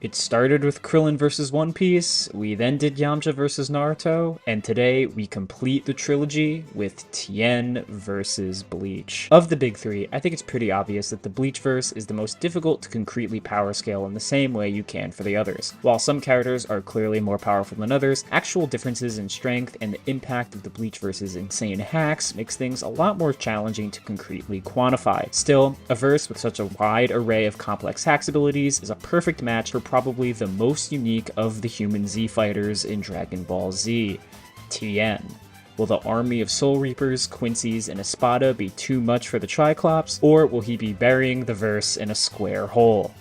It started with Krillin vs. One Piece, we then did Yamcha vs. Naruto, and today we complete the trilogy with Tien vs. Bleach. Of the big three, I think it's pretty obvious that the Bleach verse is the most difficult to concretely power scale in the same way you can for the others. While some characters are clearly more powerful than others, actual differences in strength and the impact of the Bleach verse's insane hacks makes things a lot more challenging to concretely quantify. Still, a verse with such a wide array of complex hacks abilities is a perfect match for probably the most unique of the human Z fighters in Dragon Ball Z, Tien. Will the army of Soul Reapers, Quincy's, and Espada be too much for the Triclops, or will he be burying the verse in a square hole?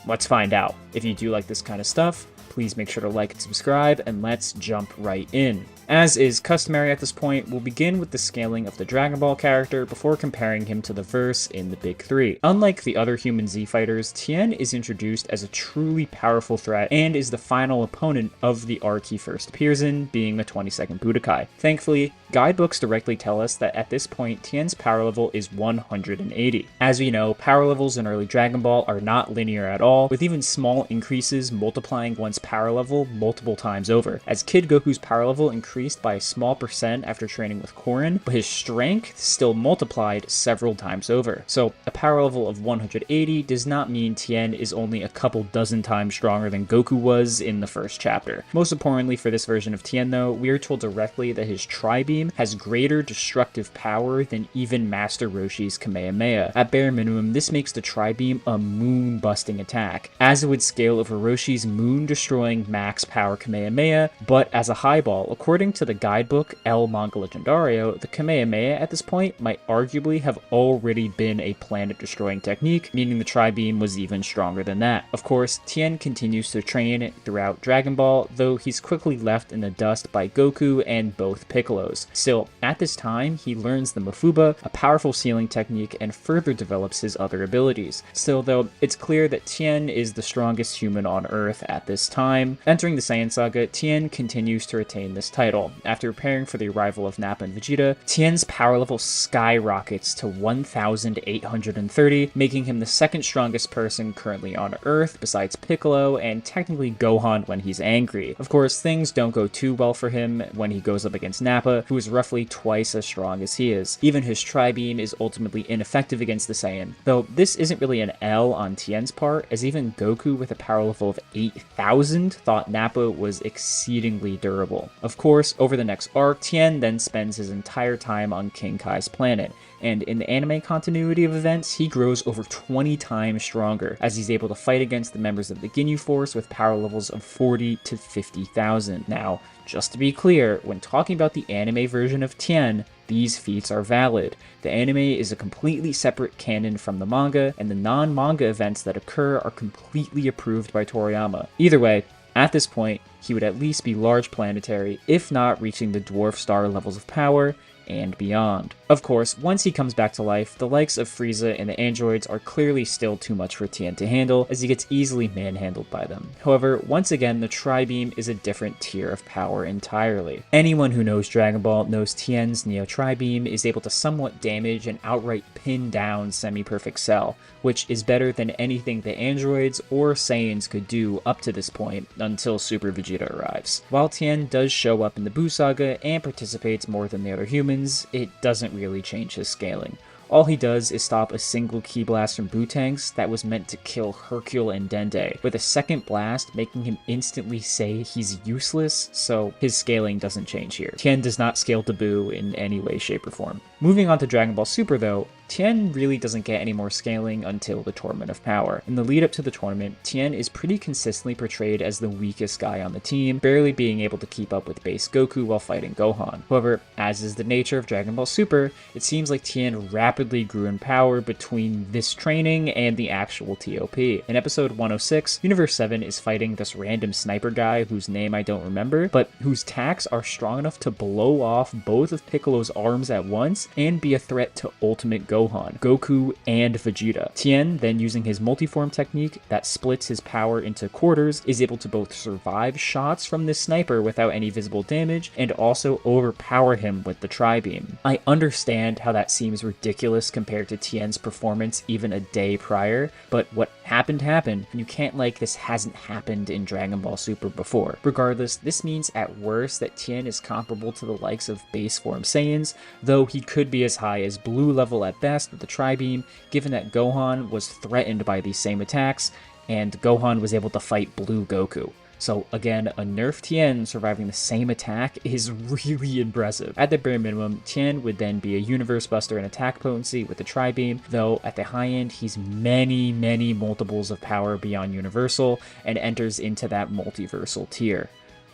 Let's find out. If you do like this kind of stuff, please make sure to like and subscribe, and let's jump right in. As is customary at this point, we'll begin with the scaling of the Dragon Ball character before comparing him to the verse in the big three. Unlike the other human Z fighters, Tien is introduced as a truly powerful threat and is the final opponent of the arc he first appears in, being the 22nd Budokai. Thankfully, guidebooks directly tell us that at this point, Tien's power level is 180. As we know, power levels in early Dragon Ball are not linear at all, with even small increases multiplying one's power level multiple times over. As Kid Goku's power level increased by a small percent after training with Korin, but his strength still multiplied several times over. So a power level of 180 does not mean Tien is only a couple dozen times stronger than Goku was in the first chapter. Most importantly for this version of Tien though, we are told directly that his Tri-Beam has greater destructive power than even Master Roshi's Kamehameha. At bare minimum, this makes the Tri-Beam a moon-busting attack, as it would scale over Roshi's moon-destroying max power Kamehameha, but as a highball. According to the guidebook El Manga Legendario, the Kamehameha at this point might arguably have already been a planet-destroying technique, meaning the Tri-Beam was even stronger than that. Of course, Tien continues to train throughout Dragon Ball, though he's quickly left in the dust by Goku and both Piccolos. Still, at this time, he learns the Mafuba, a powerful sealing technique, and further develops his other abilities. Still though, it's clear that Tien is the strongest human on Earth at this time. Entering the Saiyan Saga, Tien continues to retain this title. After preparing for the arrival of Nappa and Vegeta, Tien's power level skyrockets to 1,830, making him the second strongest person currently on Earth besides Piccolo and technically Gohan when he's angry. Of course, things don't go too well for him when he goes up against Nappa, who is roughly twice as strong as he is. Even his Tri-Beam is ultimately ineffective against the Saiyan, though this isn't really an L on Tien's part, as even Goku with a power level of 8,000 thought Nappa was exceedingly durable. Of course, over the next arc, Tien then spends his entire time on King Kai's planet, and in the anime continuity of events, he grows over 20 times stronger, as he's able to fight against the members of the Ginyu Force with power levels of 40 to 50,000. Now, just to be clear, when talking about the anime version of Tien, these feats are valid. The anime is a completely separate canon from the manga, and the non-manga events that occur are completely approved by Toriyama. Either way, at this point, he would at least be large planetary, if not reaching the dwarf star levels of power and beyond. Of course, once he comes back to life, the likes of Frieza and the androids are clearly still too much for Tien to handle, as he gets easily manhandled by them. However, once again, the Tri-Beam is a different tier of power entirely. Anyone who knows Dragon Ball knows Tien's Neo Tri-Beam is able to somewhat damage and outright pin down Semi-Perfect Cell, which is better than anything the androids or Saiyans could do up to this point until Super Vegeta arrives. While Tien does show up in the Buu Saga and participates more than the other humans, it doesn't really change his scaling. All he does is stop a single ki blast from Boo-Tanks that was meant to kill Hercule and Dende, with a second blast making him instantly say he's useless, so his scaling doesn't change here. Tien does not scale to Boo in any way, shape, or form. Moving on to Dragon Ball Super though, Tien really doesn't get any more scaling until the Tournament of Power. In the lead up to the tournament, Tien is pretty consistently portrayed as the weakest guy on the team, barely being able to keep up with base Goku while fighting Gohan. However, as is the nature of Dragon Ball Super, it seems like Tien rapidly grew in power between this training and the actual TOP. In episode 106, Universe 7 is fighting this random sniper guy whose name I don't remember, but whose attacks are strong enough to blow off both of Piccolo's arms at once and be a threat to Ultimate Goku Gohan, Goku, and Vegeta. Tien, then using his multiform technique that splits his power into quarters, is able to both survive shots from this sniper without any visible damage and also overpower him with the tri-beam. I understand how that seems ridiculous compared to Tien's performance even a day prior, but what happened, and you can't like this hasn't happened in Dragon Ball Super before. Regardless, this means at worst that Tien is comparable to the likes of base form Saiyans, though he could be as high as blue level at best with the tri-beam, given that Gohan was threatened by these same attacks, and Gohan was able to fight Blue Goku. So again, a nerfed Tien surviving the same attack is really impressive. At the bare minimum, Tien would then be a universe buster in attack potency with the tri-beam, though at the high end, he's many multiples of power beyond universal and enters into that multiversal tier.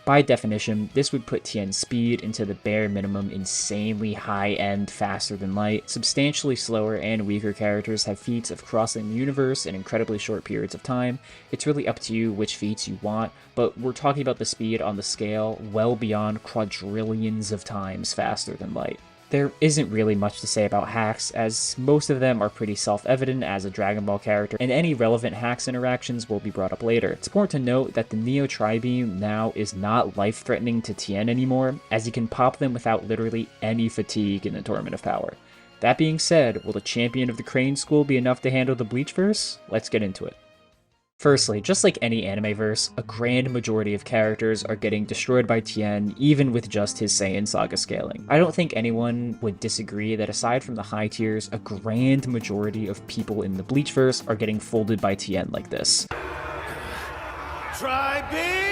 By definition, this would put Tien's speed into the bare minimum insanely high-end faster than light. Substantially slower and weaker characters have feats of crossing the universe in incredibly short periods of time. It's really up to you which feats you want, but we're talking about the speed on the scale well beyond quadrillions of times faster than light. There isn't really much to say about hacks, as most of them are pretty self-evident as a Dragon Ball character, and any relevant hacks interactions will be brought up later. It's important to note that the Neo Tri-Beam now is not life-threatening to Tien anymore, as he can pop them without literally any fatigue in the Tournament of Power. That being said, will the champion of the Crane School be enough to handle the Bleach verse? Let's get into it. Firstly, just like any anime verse, a grand majority of characters are getting destroyed by Tien, even with just his Saiyan Saga scaling. I don't think anyone would disagree that aside from the high tiers, a grand majority of people in the Bleach verse are getting folded by Tien like this. Tri-beam!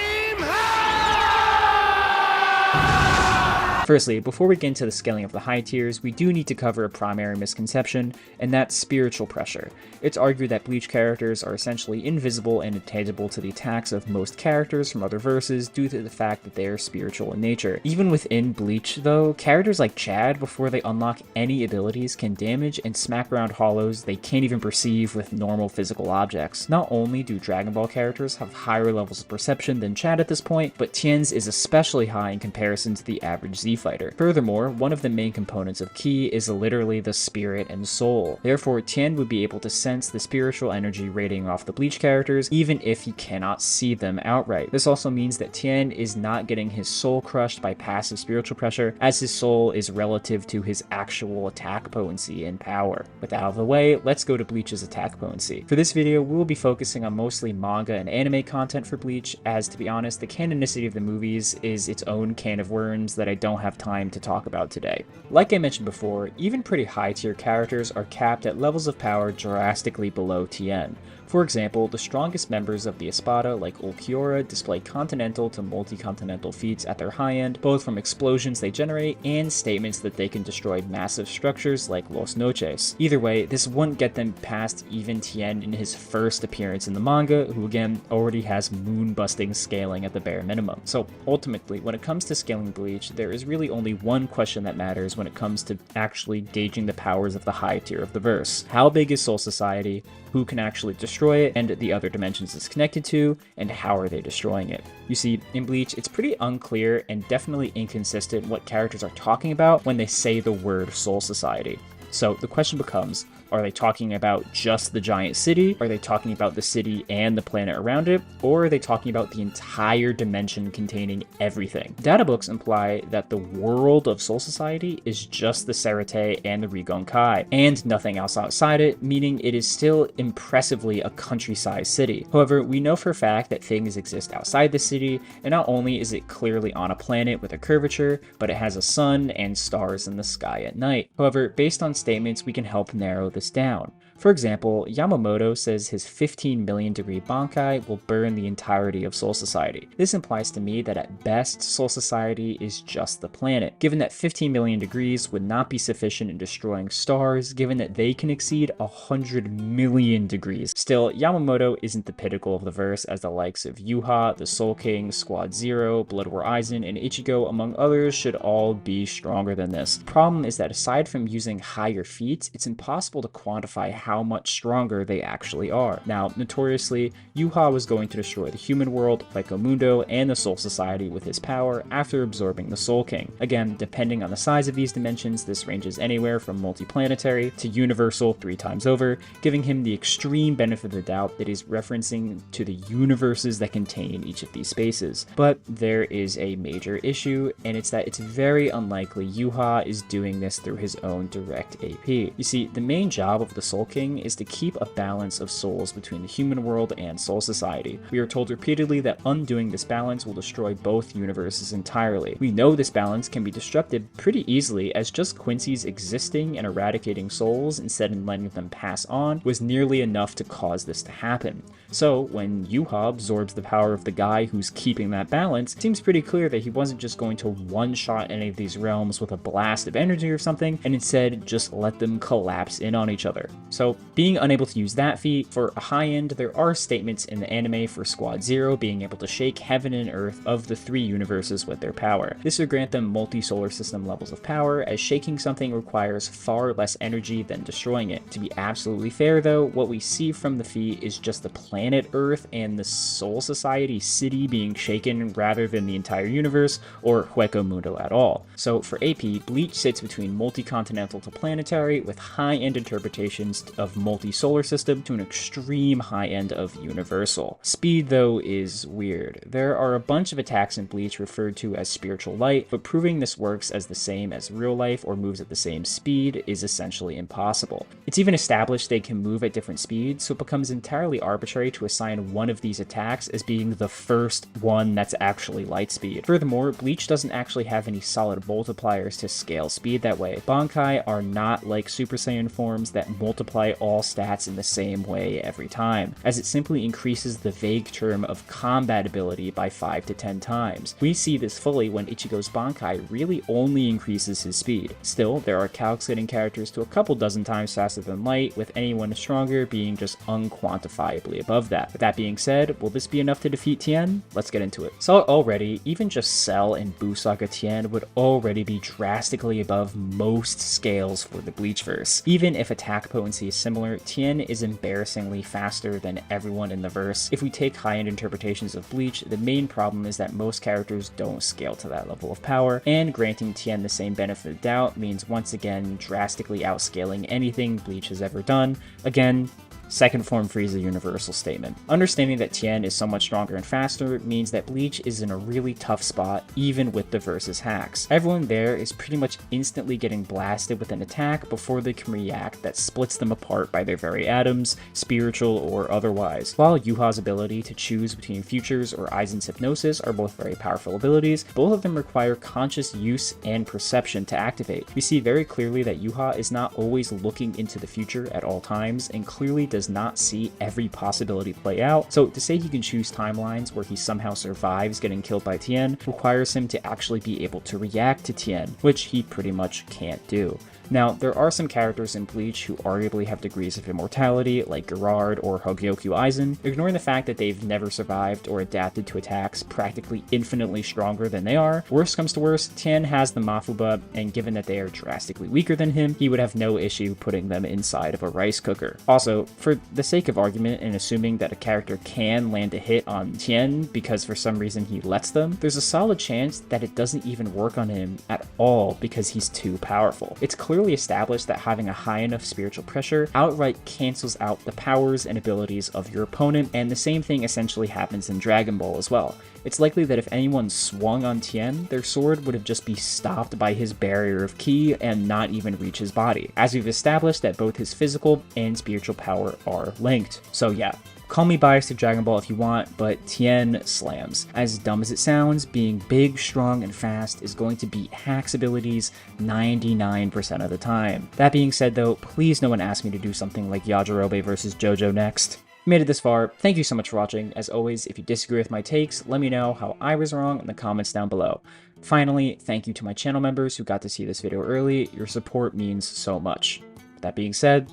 Firstly, before we get into the scaling of the high tiers, we do need to cover a primary misconception, and that's spiritual pressure. It's argued that Bleach characters are essentially invisible and intangible to the attacks of most characters from other verses due to the fact that they are spiritual in nature. Even within Bleach, though, characters like Chad, before they unlock any abilities, can damage and smack around hollows they can't even perceive with normal physical objects. Not only do Dragon Ball characters have higher levels of perception than Chad at this point, but Tien's is especially high in comparison to the average Z fighter. Furthermore, one of the main components of Ki is literally the spirit and soul. Therefore, Tien would be able to sense the spiritual energy radiating off the Bleach characters, even if he cannot see them outright. This also means that Tien is not getting his soul crushed by passive spiritual pressure, as his soul is relative to his actual attack potency and power. With that out of the way, let's go to Bleach's attack potency. For this video, we will be focusing on mostly manga and anime content for Bleach, as to be honest, the canonicity of the movies is its own can of worms that I don't have time to talk about today. Like I mentioned before, even pretty high tier characters are capped at levels of power drastically below Tien. For example, the strongest members of the Espada, like Ulquiorra, display continental to multi-continental feats at their high end, both from explosions they generate and statements that they can destroy massive structures like Los Noches. Either way, this wouldn't get them past even Tien in his first appearance in the manga, who again already has moon-busting scaling at the bare minimum. So ultimately, when it comes to scaling Bleach, there is really only one question that matters when it comes to actually gauging the powers of the high tier of the verse. How big is Soul Society? Who can actually destroy it, and the other dimensions it's connected to, and how are they destroying it? You see, in Bleach, it's pretty unclear and definitely inconsistent what characters are talking about when they say the word Soul Society. So the question becomes, are they talking about just the giant city? Are they talking about the city and the planet around it? Or are they talking about the entire dimension containing everything? Data books imply that the world of Soul Society is just the Serite and the Rigonkai, and nothing else outside it, meaning it is still impressively a country-sized city. However, we know for a fact that things exist outside the city, and not only is it clearly on a planet with a curvature, but it has a sun and stars in the sky at night. However, based on statements, we can help narrow this down. For example, Yamamoto says his 15 million degree Bankai will burn the entirety of Soul Society. This implies to me that at best, Soul Society is just the planet, given that 15 million degrees would not be sufficient in destroying stars, given that they can exceed 100 million degrees. Still, Yamamoto isn't the pinnacle of the verse, as the likes of Yuha, the Soul King, Squad Zero, Blood War Aizen, and Ichigo, among others, should all be stronger than this. The problem is that aside from using higher feats, it's impossible to quantify how how much stronger they actually are. Now, notoriously, Yuha was going to destroy the human world, Mundo, and the Soul Society with his power after absorbing the Soul King. Again, depending on the size of these dimensions, this ranges anywhere from multiplanetary to universal 3 times over, giving him the extreme benefit of the doubt that he's referencing to the universes that contain each of these spaces. But there is a major issue, and it's that it's very unlikely Yuha is doing this through his own direct AP. You see, the main job of the Soul King is to keep a balance of souls between the human world and Soul Society. We are told repeatedly that undoing this balance will destroy both universes entirely. We know this balance can be disrupted pretty easily, as just Quincy's existing and eradicating souls instead of letting them pass on was nearly enough to cause this to happen. So when Yuha absorbs the power of the guy who's keeping that balance, it seems pretty clear that he wasn't just going to one-shot any of these realms with a blast of energy or something, and instead just let them collapse in on each other. So being unable to use that feat, for a high end, there are statements in the anime for Squad Zero being able to shake heaven and earth of the 3 universes with their power. This would grant them multi-solar system levels of power, as shaking something requires far less energy than destroying it. To be absolutely fair though, what we see from the feat is just the planet Earth and the Soul Society city being shaken rather than the entire universe or Mundo at all. So for AP, Bleach sits between multi-continental to planetary, with high-end interpretations of multi-solar system to an extreme high-end of universal. Speed though is weird. There are a bunch of attacks in Bleach referred to as spiritual light, but proving this works as the same as real life or moves at the same speed is essentially impossible. It's even established they can move at different speeds, so it becomes entirely arbitrary to assign one of these attacks as being the first one that's actually light speed. Furthermore, Bleach doesn't actually have any solid multipliers to scale speed that way. Bankai are not like Super Saiyan forms that multiply all stats in the same way every time, as it simply increases the vague term of combat ability by 5 to 10 times. We see this fully when Ichigo's Bankai really only increases his speed. Still, there are calculating characters to a couple dozen times faster than light, with anyone stronger being just unquantifiably above that. With that being said, will this be enough to defeat Tien? Let's get into it. So already, even just Cell and Busaka Tien would already be drastically above most scales for the Bleachverse. Even if attack potency is similar, Tien is embarrassingly faster than everyone in the verse. If we take high-end interpretations of Bleach, the main problem is that most characters don't scale to that level of power, and granting Tien the same benefit of doubt means once again drastically outscaling anything Bleach has ever done. Again, second form Frieza universal statement. Understanding that Tien is so much stronger and faster means that Bleach is in a really tough spot even with the versus hacks. Everyone there is pretty much instantly getting blasted with an attack before they can react that splits them apart by their very atoms, spiritual or otherwise. While Yuha's ability to choose between futures or Aizen's hypnosis are both very powerful abilities, both of them require conscious use and perception to activate. We see very clearly that Yuha is not always looking into the future at all times, and clearly does not see every possibility play out, so to say he can choose timelines where he somehow survives getting killed by Tien requires him to actually be able to react to Tien, which he pretty much can't do. Now, there are some characters in Bleach who arguably have degrees of immortality, like Gerard or Hogyoku Aizen. Ignoring the fact that they've never survived or adapted to attacks practically infinitely stronger than they are, worst comes to worst, Tien has the Mafuba, and given that they are drastically weaker than him, he would have no issue putting them inside of a rice cooker. Also, for the sake of argument and assuming that a character can land a hit on Tien because for some reason he lets them, there's a solid chance that it doesn't even work on him at all because he's too powerful. It's clearly established that having a high enough spiritual pressure outright cancels out the powers and abilities of your opponent, and the same thing essentially happens in Dragon Ball as well. It's likely that if anyone swung on Tien, their sword would have just be stopped by his barrier of ki and not even reach his body, as we've established that both his physical and spiritual power are linked. So yeah, call me biased to Dragon Ball if you want, but Tien slams. As dumb as it sounds, being big, strong, and fast is going to beat Hack's abilities 99% of the time. That being said though, please no one ask me to do something like Yajirobe versus JoJo next. You made it this far, thank you so much for watching. As always, if you disagree with my takes, let me know how I was wrong in the comments down below. Finally, thank you to my channel members who got to see this video early. Your support means so much. That being said,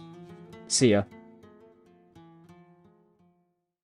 see ya.